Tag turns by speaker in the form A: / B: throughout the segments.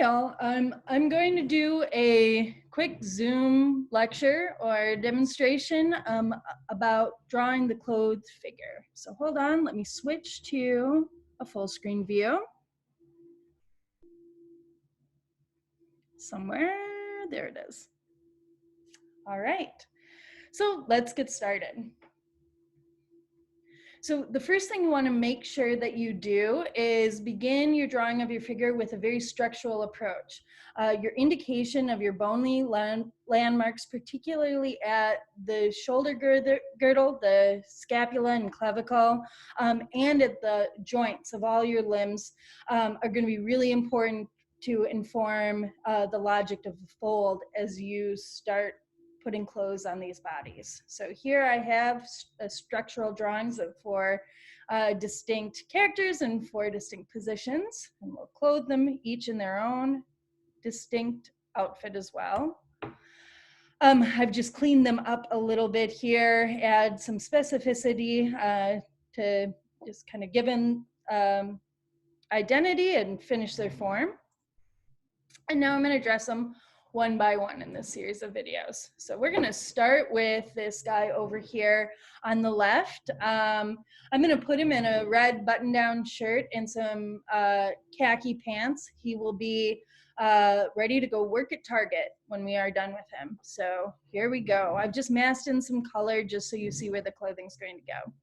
A: all. I'm going to do a quick Zoom lecture or demonstration about drawing the clothed figure. So hold on, let me switch to a full screen view. Somewhere, there it is. All right, so let's get started. So the first thing you want to make sure that you do is begin your drawing of your figure with a very structural approach. Your indication of your bony landmarks, particularly at the shoulder girdle, the scapula and clavicle, and at the joints of all your limbs are going to be really important to inform the logic of the fold as you start putting clothes on these bodies. So here I have structural drawings of four distinct characters and four distinct positions, and we'll clothe them each in their own distinct outfit as well. I've just cleaned them up a little bit here, add some specificity to just kind of give them identity and finish their form. And now I'm going to dress them one by one in this series of videos. So we're going to start with this guy over here on the left. I'm going to put him in a red button-down shirt and some khaki pants. He will be ready to go work at Target when we are done with him. So here we go. I've just masked in some color just so you see where the clothing's going to go.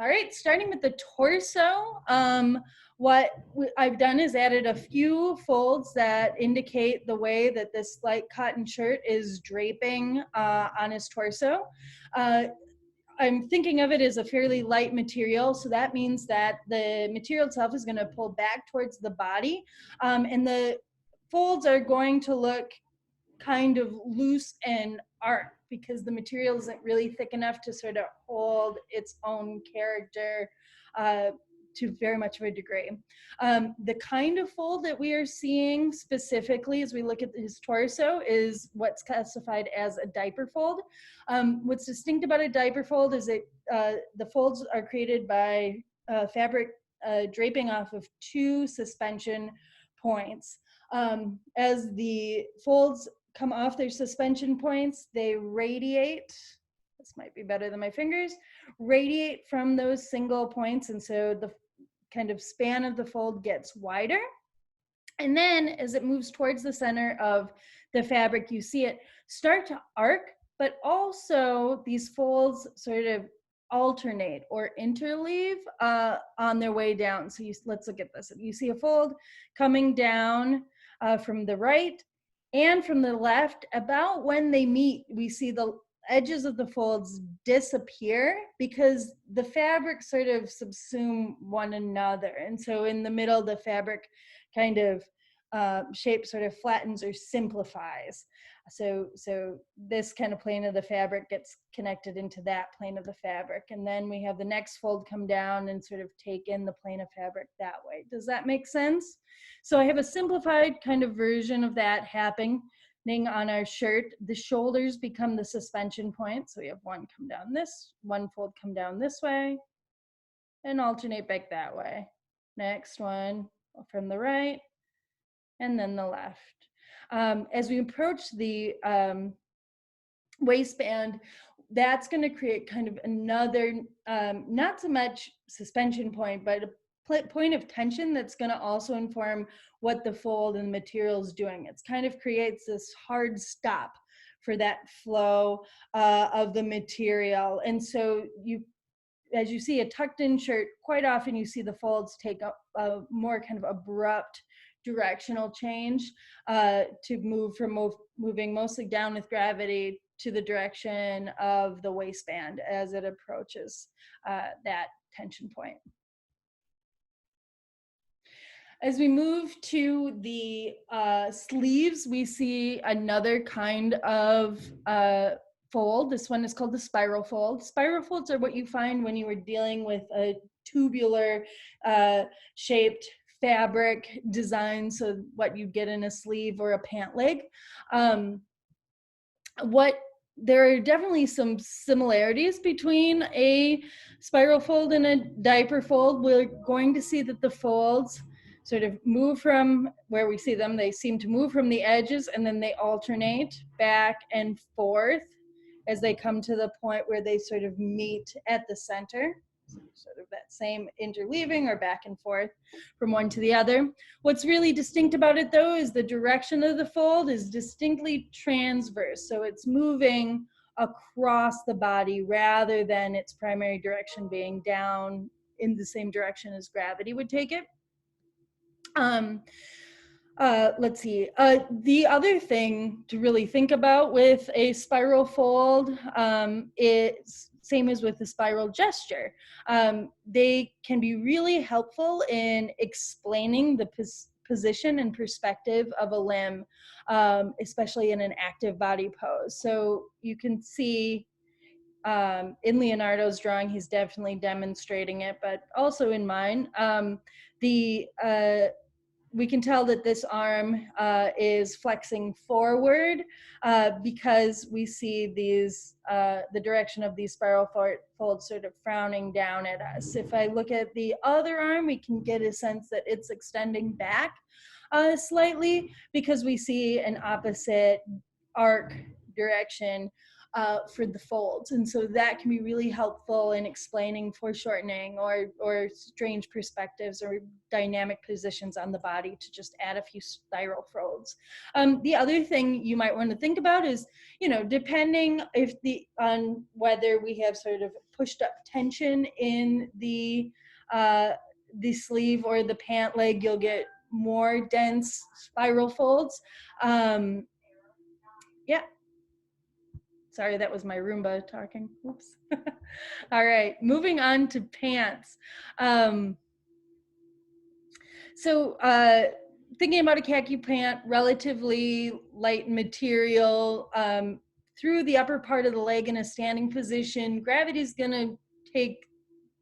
A: All right, starting with the torso, what I've done is added a few folds that indicate the way that this light cotton shirt is draping on his torso. I'm thinking of it as a fairly light material, so that means that the material itself is going to pull back towards the body, and the folds are going to look kind of loose and arc because the material isn't really thick enough to sort of hold its own character to very much of a degree. The kind of fold that we are seeing specifically as we look at his torso is what's classified as a diaper fold. What's distinct about a diaper fold is that the folds are created by fabric draping off of two suspension points. As the folds come off their suspension points, they radiate, this might be better than my fingers, radiate from those single points, and so the kind of span of the fold gets wider. And then as it moves towards the center of the fabric, you see it start to arc, but also these folds sort of alternate or interleave on their way down. So let's look at this. You see a fold coming down from the right and from the left. About when they meet, we see the edges of the folds disappear because the fabric sort of subsume one another. And so in the middle, the fabric kind of shape sort of flattens or simplifies. So this kind of plane of the fabric gets connected into that plane of the fabric. And then we have the next fold come down and sort of take in the plane of fabric that way. Does that make sense? So I have a simplified kind of version of that happening on our shirt. The shoulders become the suspension point. So we have one come down this, one fold come down this way, and alternate back that way. Next one from the right, and then the left. As we approach the waistband, that's going to create kind of another, not so much suspension point, but a point of tension that's going to also inform what the fold and the material is doing. It kind of creates this hard stop for that flow of the material. And so as you see a tucked in shirt, quite often you see the folds take a more kind of abrupt directional change to move from moving mostly down with gravity to the direction of the waistband as it approaches that tension point. As we move to the sleeves, we see another kind of fold. This one is called the spiral fold. Spiral folds are what you find when you are dealing with a tubular shaped fabric design, so what you get in a sleeve or a pant leg. There are definitely some similarities between a spiral fold and a diaper fold. We're going to see that the folds sort of move from where we see them. They seem to move from the edges, and then they alternate back and forth as they come to the point where they sort of meet at the center. Sort of that same interleaving or back and forth from one to the other. What's really distinct about it, though, is the direction of the fold is distinctly transverse. So it's moving across the body rather than its primary direction being down in the same direction as gravity would take it. Let's see. The other thing to really think about with a spiral fold is same as with the spiral gesture. They can be really helpful in explaining the position and perspective of a limb, especially in an active body pose. So you can see in Leonardo's drawing, he's definitely demonstrating it, but also in mine, we can tell that this arm is flexing forward because we see these, the direction of these spiral folds sort of frowning down at us. If I look at the other arm, we can get a sense that it's extending back slightly because we see an opposite arc direction for the folds. And so that can be really helpful in explaining foreshortening or strange perspectives or dynamic positions on the body to just add a few spiral folds. The other thing you might want to think about is, you know, depending on whether we have sort of pushed up tension in the sleeve or the pant leg, you'll get more dense spiral folds. Yeah. Sorry, that was my Roomba talking. Oops. All right, moving on to pants. Thinking about a khaki pant, relatively light material, through the upper part of the leg in a standing position, gravity is gonna take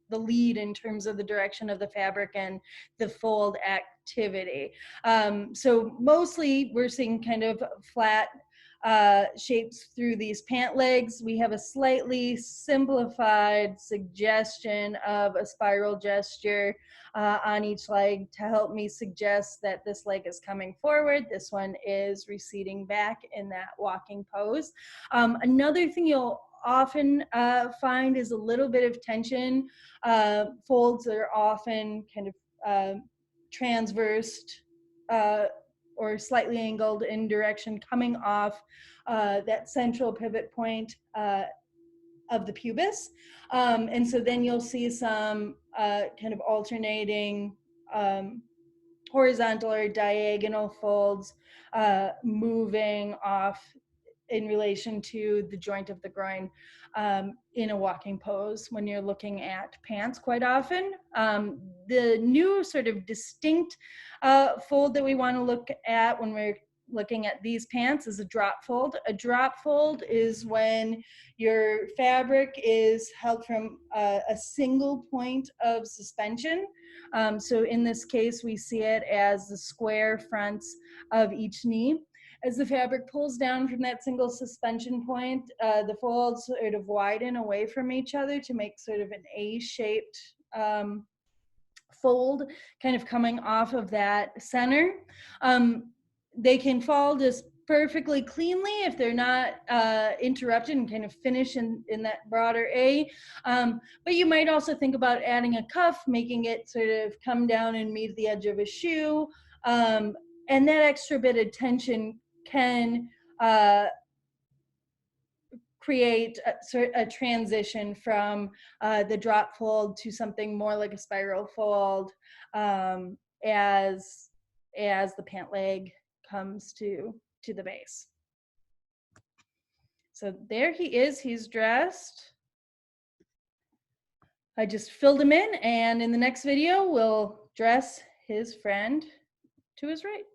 A: the lead in terms of the direction of the fabric and the fold activity. So mostly we're seeing kind of flat shapes through these pant legs. We have a slightly simplified suggestion of a spiral gesture on each leg to help me suggest that this leg is coming forward. This one is receding back in that walking pose. Another thing you'll often find is a little bit of tension. Folds are often kind of transversed or slightly angled in direction coming off that central pivot point of the pubis. And so then you'll see some kind of alternating horizontal or diagonal folds moving off in relation to the joint of the groin in a walking pose when you're looking at pants quite often. The new sort of distinct fold that we want to look at when we're looking at these pants is a drop fold. A drop fold is when your fabric is held from a single point of suspension. So in this case, we see it as the square fronts of each knee. As the fabric pulls down from that single suspension point, the folds sort of widen away from each other to make sort of an A-shaped fold kind of coming off of that center. They can fall just perfectly cleanly if they're not interrupted and kind of finish in that broader A. But you might also think about adding a cuff, making it sort of come down and meet the edge of a shoe. And that extra bit of tension can create a transition from the drop fold to something more like a spiral fold as the pant leg comes to the base. So there he is, he's dressed. I just filled him in, and in the next video, we'll dress his friend to his right.